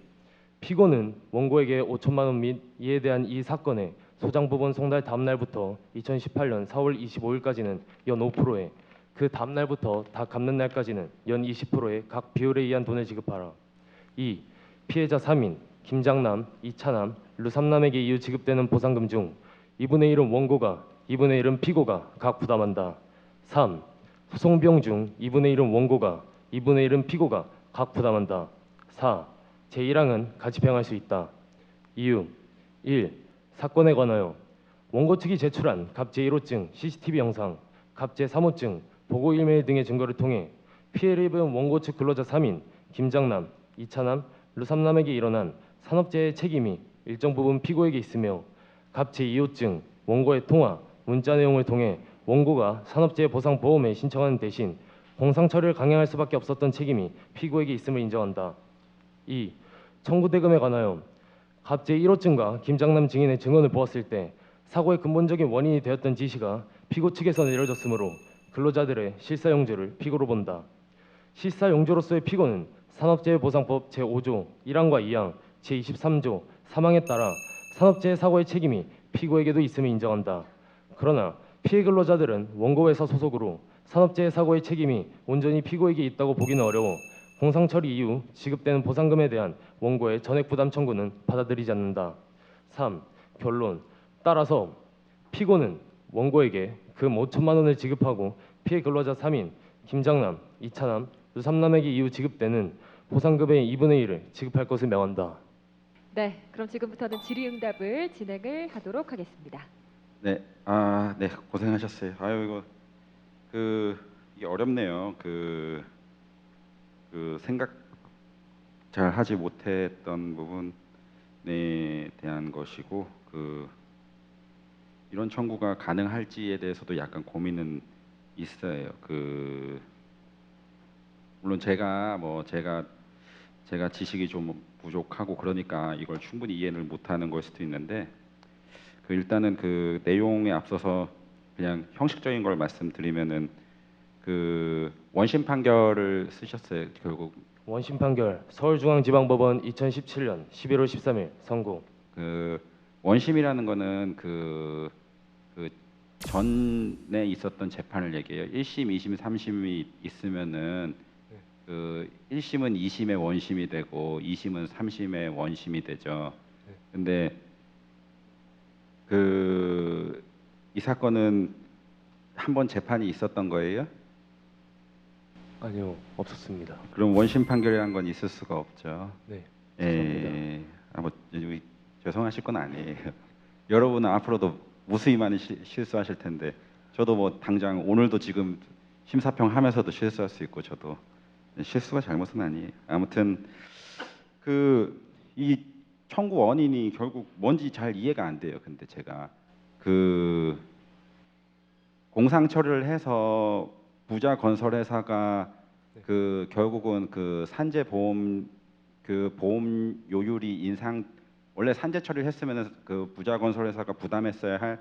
피고는 원고에게 5천만 원 및 이에 대한 이 사건의 소장부본 송달 다음날부터 2018년 4월 25일까지는 연 5%에 그 다음날부터 다 갚는 날까지는 연 20%의 각 비율에 의한 돈을 지급하라. 2. 피해자 3인 김장남, 이차남, 류삼남에게 이후 지급되는 보상금 중 2분의 1은 원고가, 2분의 1은 피고가 각 부담한다. 3. 소송 비용 중 2분의 1은 원고가, 2분의 1은 피고가 각 부담한다. 4. 제1항은 같이 병할 수 있다. 이유 1. 사건에 관하여 원고 측이 제출한 갑 제1호증, CCTV 영상, 갑 제3호증, 보고 이메일 등의 증거를 통해 피해를 입은 원고 측 근로자 3인 김장남, 이차남, 류삼남에게 일어난 산업재해 책임이 일정 부분 피고에게 있으며 갑 제2호증, 원고의 통화, 문자 내용을 통해 원고가 산업재해 보상보험에 신청하는 대신 공상처리를 강행할 수밖에 없었던 책임이 피고에게 있음을 인정한다. 2. 청구 대금에 관하여 갑 제1호증과 김장남 증인의 증언을 보았을 때 사고의 근본적인 원인이 되었던 지시가 피고 측에서 내려졌으므로 근로자들의 실사용조를 피고로 본다. 실사용조로서의 피고는 산업재해보상법 제5조 1항과 2항, 제23조 3항에 따라 산업재해 사고의 책임이 피고에게도 있음을 인정한다. 그러나 피해 근로자들은 원고회사 소속으로 산업재해 사고의 책임이 온전히 피고에게 있다고 보기는 어려워 공상처리 이후 지급되는 보상금에 대한 원고의 전액부담 청구는 받아들이지 않는다. 3. 결론. 따라서 피고는 원고에게 금 5천만 원을 지급하고 피해 근로자 3인 김장남, 이차남, 류삼남에게 이후 지급되는 보상금의 2분의 1을 지급할 것을 명한다. 네, 그럼 지금부터는 질의응답을 진행을 하도록 하겠습니다. 네, 네, 고생하셨어요. 아유 이거 이게 어렵네요. 그 생각 잘 하지 못했던 부분에 대한 것이고 이런 청구가 가능할지에 대해서도 약간 고민은 있어요. 물론 제가 지식이 좀 부족하고 그러니까 이걸 충분히 이해를 못하는 걸 수도 있는데 일단은 그 내용에 앞서서 그냥 형식적인 걸 말씀드리면은 원심 판결을 쓰셨어요. 결국 원심 판결 서울중앙지방법원 2017년 11월 13일 선고. 원심이라는 거는 전에 있었던 재판을 얘기해요. 1심, 2심, 3심이 있으면은 1심은 2심의 원심이 되고 2심은 3심의 원심이 되죠. 근데 이 사건은 한 번 재판이 있었던 거예요? 아니요, 없었습니다. 그럼 원심 판결이라는 건 있을 수가 없죠. 네. 뭐 죄송하실 건 아니에요. 여러분은 앞으로도 무수히 많이 실수하실 텐데 저도 뭐 당장 오늘도 지금 심사평 하면서도 실수할 수 있고 저도 실수가 잘못은 아니에요. 아무튼 이 청구 원인이 결국 뭔지 잘 이해가 안 돼요. 근데 제가 공상 처리를 해서 부자 건설회사가 결국은 산재 보험 보험 요율이 원래 산재 처리를 했으면은 부자 건설회사가 부담했어야 할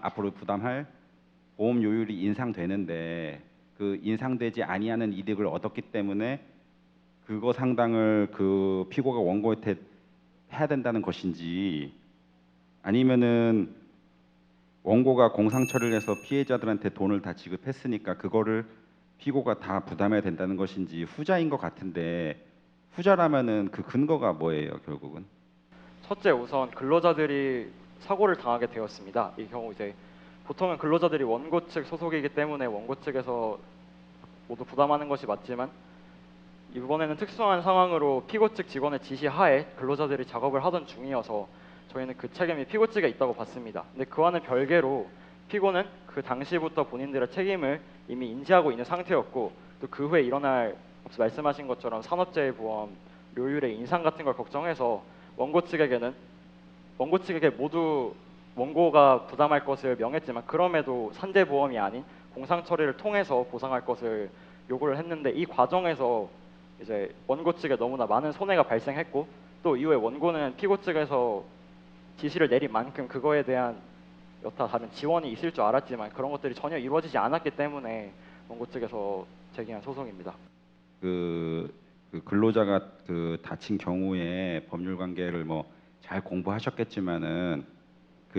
앞으로 부담할 보험 요율이 인상되는데 인상되지 아니하는 이득을 얻었기 때문에 그거 상당을 피고가 원고한테 해야 된다는 것인지 아니면은 원고가 공상 처리를 해서 피해자들한테 돈을 다 지급했으니까 그거를 피고가 다 부담해야 된다는 것인지 후자인 것 같은데 후자라면은 그 근거가 뭐예요, 결국은? 첫째, 우선 근로자들이 사고를 당하게 되었습니다. 이 경우 이제 보통은 근로자들이 원고 측 소속이기 때문에 원고 측에서 모두 부담하는 것이 맞지만 이번에는 특수한 상황으로 피고 측 직원의 지시 하에 근로자들이 작업을 하던 중이어서 저희는 그 책임이 피고 측에 있다고 봤습니다. 근데 그와는 별개로 피고는 그 당시부터 본인들의 책임을 이미 인지하고 있는 상태였고 또 그 후에 일어날 앞서 말씀하신 것처럼 산업재해보험 료율의 인상 같은 걸 걱정해서 원고 측에게 모두 원고가 부담할 것을 명했지만 그럼에도 산재보험이 아닌 공상처리를 통해서 보상할 것을 요구를 했는데 이 과정에서 이제 원고 측에 너무나 많은 손해가 발생했고 또 이후에 원고는 피고 측에서 지시를 내린 만큼 그거에 대한 여타 다른 지원이 있을 줄 알았지만 그런 것들이 전혀 이루어지지 않았기 때문에 원고 측에서 제기한 소송입니다. 근로자가 다친 경우에 법률 관계를 뭐 잘 공부하셨겠지만은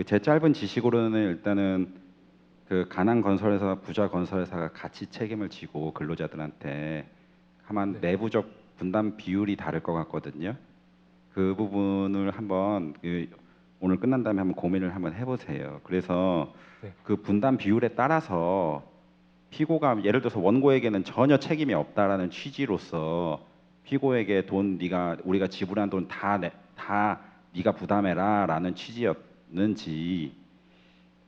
제 짧은 지식으로는 일단은 가난 건설회사, 부자 건설회사가 같이 책임을 지고 근로자들한테 다만 내부적 분담 비율이 다를 것 같거든요. 그 부분을 한번 오늘 끝난 다음에 한번 고민을 한번 해보세요. 그래서 그 분담 비율에 따라서 피고가 예를 들어서 원고에게는 전혀 책임이 없다라는 취지로서 피고에게 돈 우리가 지불한 돈 다 네가 부담해라라는 취지였는지,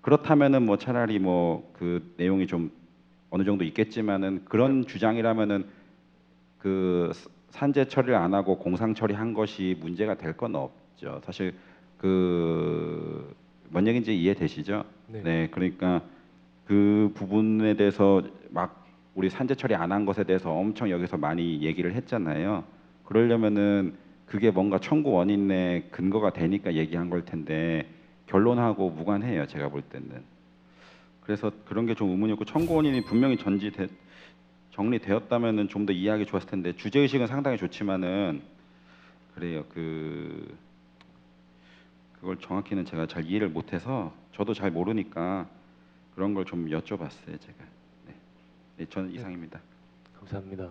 그렇다면은 뭐 차라리 뭐 그 내용이 좀 어느 정도 있겠지만은 그런 주장이라면은 그 산재 처리를 안 하고 공상 처리한 것이 문제가 될 건 없죠. 사실 뭔 얘기인지 이해되시죠? 네, 그러니까 그 부분에 대해서 막 우리 산재 처리 안 한 것에 대해서 엄청 여기서 많이 얘기를 했잖아요. 그러려면은 그게 뭔가 청구 원인의 근거가 되니까 얘기한 걸 텐데 결론하고 무관해요, 제가 볼 때는. 그래서 그런 게 좀 의문이었고, 청구 원인이 분명히 정리되었다면은 좀 더 이해하기 좋았을 텐데, 주제 의식은 상당히 좋지만은 그래요. 그걸 정확히는 제가 잘 이해를 못해서, 저도 잘 모르니까 그런 걸 좀 여쭤봤어요, 제가. 네, 저는 이상입니다. 감사합니다.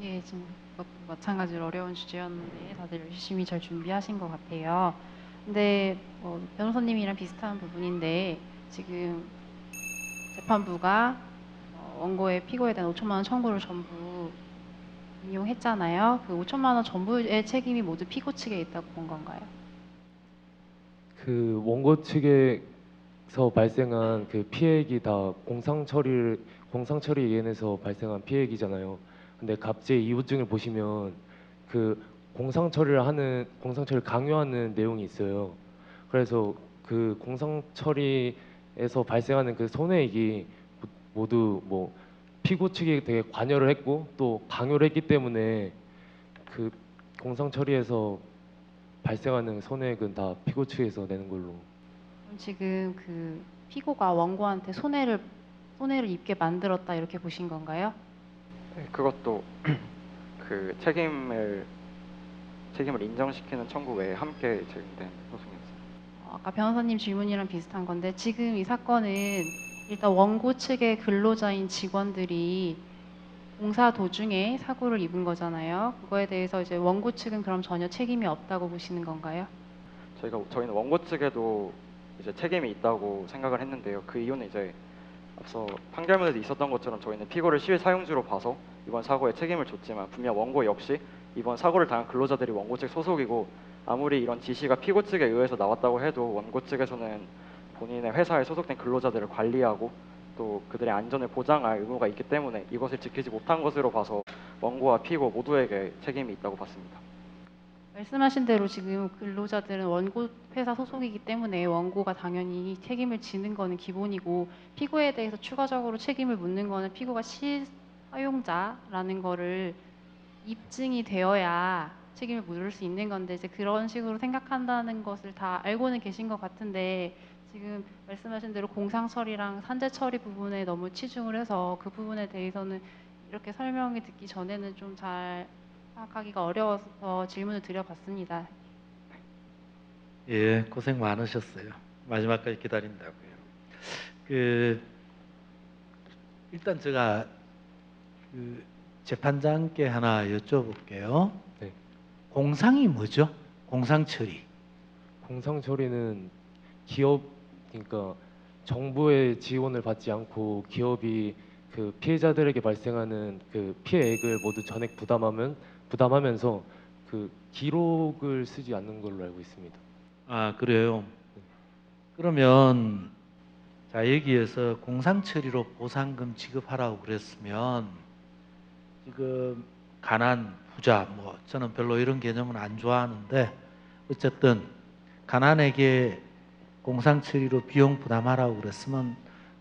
예, 지금 그것도 마찬가지로 어려운 주제였는데 다들 열심히 잘 준비하신 것 같아요. 근데 변호사님이랑 비슷한 부분인데, 지금 재판부가 원고의 피고에 대한 5천만 원 청구를 전부 인용했잖아요. 그 5천만 원 전부의 책임이 모두 피고 측에 있다고 본 건가요? 그 원고 측에서 발생한 그 피해액이 다 공상 처리에 의해서 발생한 피해액이잖아요. 근데 갑자기 이부증을 보시면 그 공상 처리를 강요하는 내용이 있어요. 그래서 그 공상 처리에서 발생하는 그 손해액이 모두 뭐 피고 측이 되게 관여를 했고 또 강요를 했기 때문에 그 공상 처리에서 발생하는 손해액은 다 피고 측에서 내는 걸로. 그럼 지금 그 피고가 원고한테 손해를 입게 만들었다 이렇게 보신 건가요? 네, 그것도 그 책임을 인정시키는 청구 외에 함께 제기된 소송이었어요. 아까 변호사님 질문이랑 비슷한 건데, 지금 이 사건은 일단 원고 측의 근로자인 직원들이 공사 도중에 사고를 입은 거잖아요. 그거에 대해서 이제 원고 측은 그럼 전혀 책임이 없다고 보시는 건가요? 저희는 원고 측에도 이제 책임이 있다고 생각을 했는데요. 그 이유는 이제 앞서 판결문에도 있었던 것처럼 저희는 피고를 시위 사용주로 봐서 이번 사고에 책임을 줬지만, 분명 원고 역시 이번 사고를 당한 근로자들이 원고 측 소속이고, 아무리 이런 지시가 피고 측에 의해서 나왔다고 해도 원고 측에서는 본인의 회사에 소속된 근로자들을 관리하고 또 그들의 안전을 보장할 의무가 있기 때문에 이것을 지키지 못한 것으로 봐서 원고와 피고 모두에게 책임이 있다고 봤습니다. 말씀하신 대로 지금 근로자들은 원고 회사 소속이기 때문에 원고가 당연히 책임을 지는 거는 기본이고, 피고에 대해서 추가적으로 책임을 묻는 거는 피고가 실사용자라는 거를 입증이 되어야 책임을 물을 수 있는 건데, 이제 그런 식으로 생각한다는 것을 다 알고는 계신 것 같은데, 지금 말씀하신 대로 공상 처리랑 산재 처리 부분에 너무 치중을 해서 그 부분에 대해서는 이렇게 설명이 듣기 전에는 좀 잘 파악하기가 어려워서 질문을 드려봤습니다. 예, 고생 많으셨어요. 마지막까지 기다린다고요. 일단 제가 재판장께 하나 여쭤볼게요. 네. 공상이 뭐죠? 공상 처리. 공상 처리는 그러니까 정부의 지원을 받지 않고 기업이 그 피해자들에게 발생하는 그 피해액을 모두 전액 부담하면서 그 기록을 쓰지 않는 걸로 알고 있습니다. 아, 그래요? 그러면 자, 여기에서 공상 처리로 보상금 지급하라고 그랬으면 지금 가난, 부자, 뭐 저는 별로 이런 개념은 안 좋아하는데, 어쨌든 가난에게 공상 처리로 비용 부담하라고 그랬으면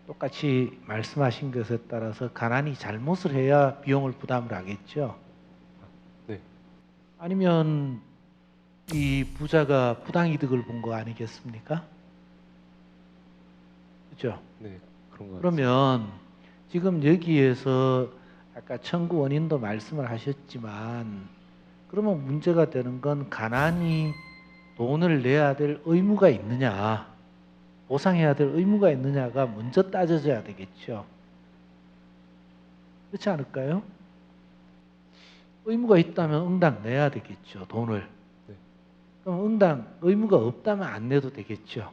똑같이 말씀하신 것에 따라서 가난이 잘못을 해야 비용을 부담을 하겠죠. 네. 아니면 이 부자가 부당이득을 본 거 아니겠습니까? 그렇죠? 네, 그런 것 같습니다. 그러면 지금 여기에서 아까 청구 원인도 말씀을 하셨지만, 그러면 문제가 되는 건 가난이 돈을 내야 될 의무가 있느냐, 보상해야 될 의무가 있느냐가 먼저 따져져야 되겠죠. 그렇지 않을까요? 의무가 있다면 응당 내야 되겠죠, 돈을. 그럼 응당 의무가 없다면 안 내도 되겠죠.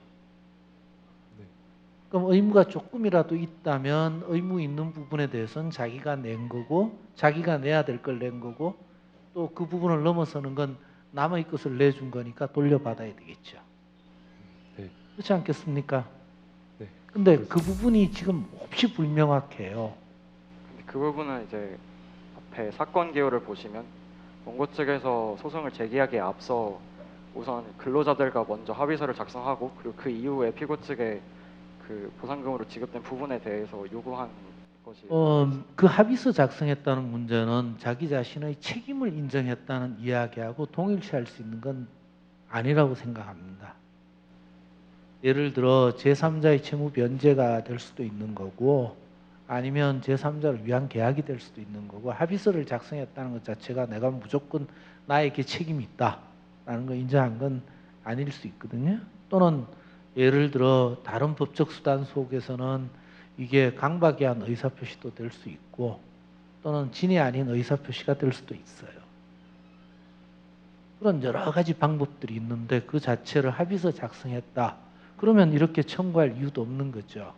그럼 의무가 조금이라도 있다면 의무 있는 부분에 대해서는 자기가 낸 거고, 자기가 내야 될 걸 낸 거고, 또 그 부분을 넘어서는 건 남의 것을 내준 거니까 돌려받아야 되겠죠. 그렇지 않겠습니까? 근데 그 부분이 지금 몹시 불명확해요. 그 부분은 이제 앞에 사건 개요를 보시면 원고 측에서 소송을 제기하기에 앞서 우선 근로자들과 먼저 합의서를 작성하고, 그리고 그 이후에 피고 측에 그 보상금으로 지급된 부분에 대해서 요구한 것이 그 합의서 작성했다는 문제는 자기 자신의 책임을 인정했다는 이야기하고 동일시할 수 있는 건 아니라고 생각합니다. 예를 들어 제3자의 채무 변제가 될 수도 있는 거고, 아니면 제3자를 위한 계약이 될 수도 있는 거고, 합의서를 작성했다는 것 자체가 내가 무조건 나에게 책임이 있다라는 걸 인정한 건 아닐 수 있거든요. 또는 예를 들어 다른 법적 수단 속에서는 이게 강박에 의한 의사표시도 될 수 있고, 또는 진이 아닌 의사표시가 될 수도 있어요. 그런 여러 가지 방법들이 있는데 그 자체를 합의서 작성했다, 그러면 이렇게 청구할 이유도 없는 거죠.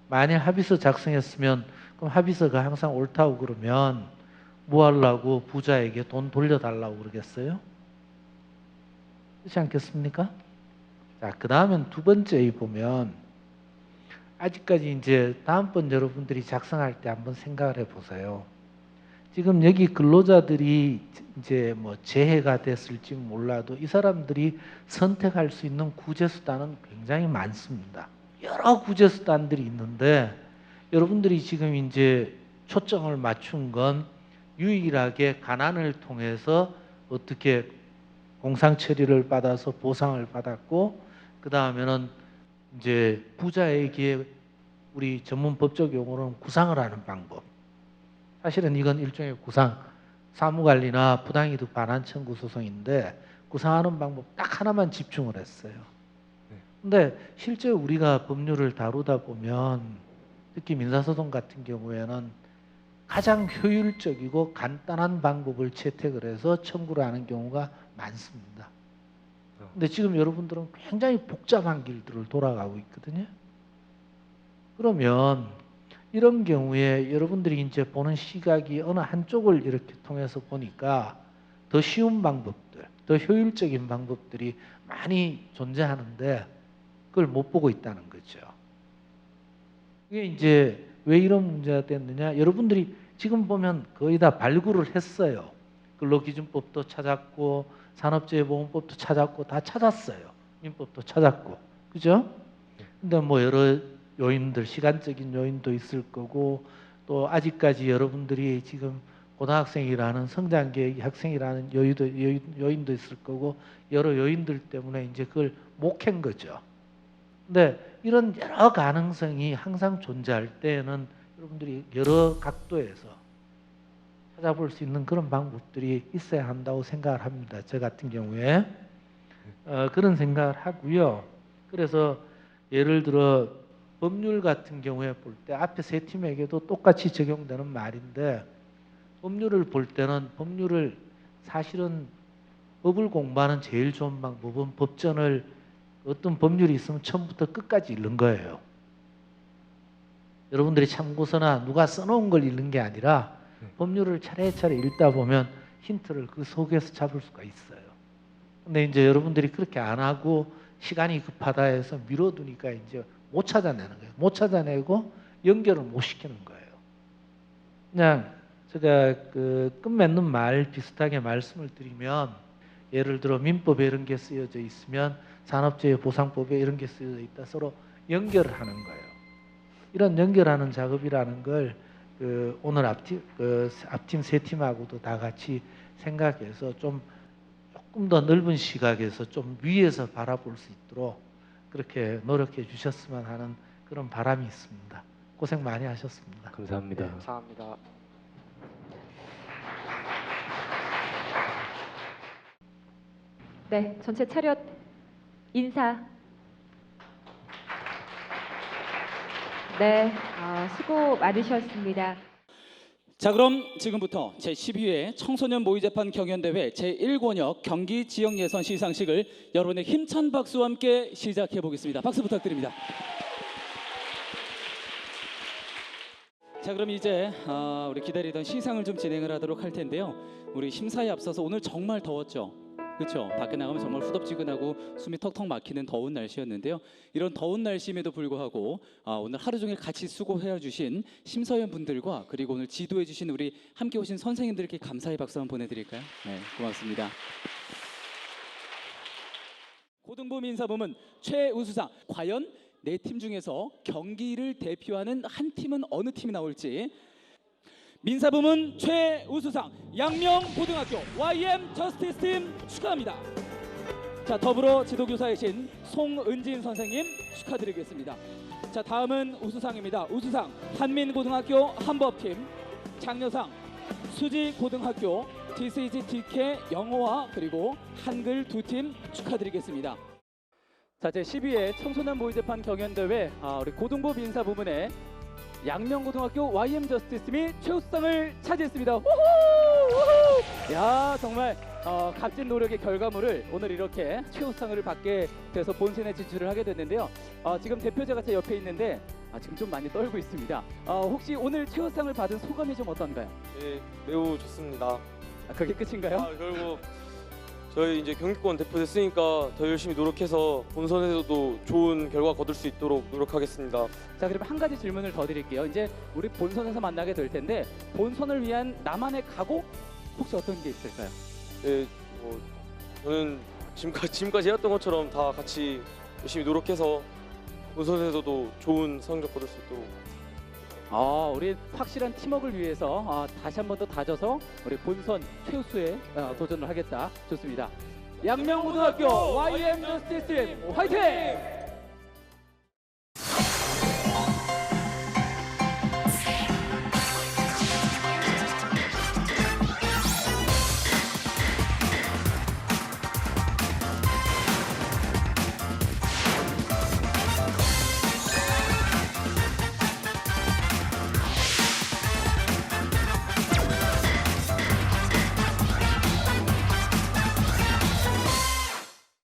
만일 합의서 작성했으면 그럼 합의서가 항상 옳다고 그러면 뭐 하려고 부자에게 돈 돌려달라고 그러겠어요? 그렇지 않겠습니까? 자, 그 다음엔 두 번째에 보면, 아직까지 이제 다음번 여러분들이 작성할 때 한번 생각을 해보세요. 지금 여기 근로자들이 이제 뭐 재해가 됐을지 몰라도 이 사람들이 선택할 수 있는 구제수단은 굉장히 많습니다. 여러 구제수단들이 있는데 여러분들이 지금 이제 초점을 맞춘 건 유일하게 가난을 통해서 어떻게 공상 처리를 받아서 보상을 받았고, 그 다음에는 이제 부자에게 우리 전문 법적 용어로는 구상을 하는 방법. 사실은 이건 일종의 구상, 사무관리나 부당이득 반환 청구 소송인데 구상하는 방법 딱 하나만 집중을 했어요. 근데 실제 우리가 법률을 다루다 보면 특히 민사소송 같은 경우에는 가장 효율적이고 간단한 방법을 채택을 해서 청구를 하는 경우가 많습니다. 근데 지금 여러분들은 굉장히 복잡한 길들을 돌아가고 있거든요. 그러면 이런 경우에 여러분들이 이제 보는 시각이 어느 한쪽을 이렇게 통해서 보니까 더 쉬운 방법들, 더 효율적인 방법들이 많이 존재하는데 그걸 못 보고 있다는 거죠. 이게 이제 왜 이런 문제가 됐느냐? 여러분들이 지금 보면 거의 다 발굴을 했어요. 근로기준법도 찾았고 산업재해보험법도 찾았고 다 찾았어요. 민법도 찾았고, 그죠? 근데 뭐 여러 요인들, 시간적인 요인도 있을 거고, 또 아직까지 여러분들이 지금 고등학생이라는 성장계획 학생이라는 요인도 있을 거고, 여러 요인들 때문에 이제 그걸 못 캔 거죠. 근데 이런 여러 가능성이 항상 존재할 때에는 여러분들이 여러 각도에서 찾아볼 수 있는 그런 방법들이 있어야 한다고 생각을 합니다. 저 같은 경우에 그런 생각을 하고요. 그래서 예를 들어 법률 같은 경우에 볼 때 앞에 세 팀에게도 똑같이 적용되는 말인데, 법률을 볼 때는 법률을 사실은 법을 공부하는 제일 좋은 방법은 법전을 어떤 법률이 있으면 처음부터 끝까지 읽는 거예요. 여러분들이 참고서나 누가 써놓은 걸 읽는 게 아니라 법률을 차례차례 읽다 보면 힌트를 그 속에서 잡을 수가 있어요. 근데 이제 여러분들이 그렇게 안 하고 시간이 급하다 해서 미뤄두니까 이제 못 찾아내는 거예요. 못 찾아내고 연결을 못 시키는 거예요. 그냥 제가 그 끝맺는 말 비슷하게 말씀을 드리면, 예를 들어 민법에 이런 게 쓰여져 있으면 산업재해보상법에 이런 게 쓰여져 있다, 서로 연결을 하는 거예요. 이런 연결하는 작업이라는 걸 오늘 앞팀 세 팀하고도 다 같이 생각해서 조금 더 넓은 시각에서 좀 위에서 바라볼 수 있도록 그렇게 노력해 주셨으면 하는 그런 바람이 있습니다. 고생 많이 하셨습니다. 감사합니다. 네, 감사합니다. 네, 전체 차렷 인사. 네, 수고 많으셨습니다. 자, 그럼 지금부터 제12회 청소년 모의재판 경연대회 제1권역 경기 지역 예선 시상식을 여러분의 힘찬 박수와 함께 시작해 보겠습니다. 박수 부탁드립니다. 자, 그럼 이제 우리 기다리던 시상을 좀 진행을 하도록 할 텐데요. 우리 심사에 앞서서 오늘 정말 더웠죠. 그렇죠. 밖에 나가면 정말 후덥지근하고 숨이 턱턱 막히는 더운 날씨였는데요. 이런 더운 날씨임에도 불구하고 오늘 하루 종일 같이 수고해 주신 심사위원 분들과 그리고 오늘 지도해 주신 우리 함께 오신 선생님들께 감사의 박수 한번 보내드릴까요? 네, 고맙습니다. 고등부 민사부문 최우수상, 과연 네 팀 중에서 경기를 대표하는 한 팀은 어느 팀이 나올지. 민사부문 최우수상 양명고등학교 YM 저스티스 팀 축하합니다. 자, 더불어 지도교사이신 송은진 선생님 축하드리겠습니다. 자, 다음은 우수상입니다. 우수상 한민고등학교 한법팀, 장려상 수지고등학교 DCG DK 영어와 그리고 한글 두 팀 축하드리겠습니다. 자, 제12회 청소년 모의재판 경연대회 우리 고등부 민사부문에 양명고등학교 YM 저스티스 팀이 최우수상을 차지했습니다. 우후! 우후! 야, 정말 값진 노력의 결과물을 오늘 이렇게 최우수상을 받게 돼서 본선에 진출을 하게 됐는데요. 지금 대표자가 제 옆에 있는데 지금 좀 많이 떨고 있습니다. 혹시 오늘 최우수상을 받은 소감이 좀 어떤가요? 네, 매우 좋습니다. 그게 끝인가요? 결국 저희 이제 경기권 대표됐으니까 더 열심히 노력해서 본선에서도 좋은 결과 거둘 수 있도록 노력하겠습니다. 자, 그럼 한 가지 질문을 더 드릴게요. 이제 우리 본선에서 만나게 될 텐데 본선을 위한 나만의 각오 혹시 어떤 게 있을까요? 네, 저는 지금까지 해왔던 것처럼 다 같이 열심히 노력해서 본선에서도 좋은 성적 거둘 수 있도록. 우리 확실한 팀워크를 위해서 다시 한 번 더 다져서 우리 본선 최우수에 도전을 하겠다. 좋습니다. 양명고등학교 YM 저스티스 팀 화이팅!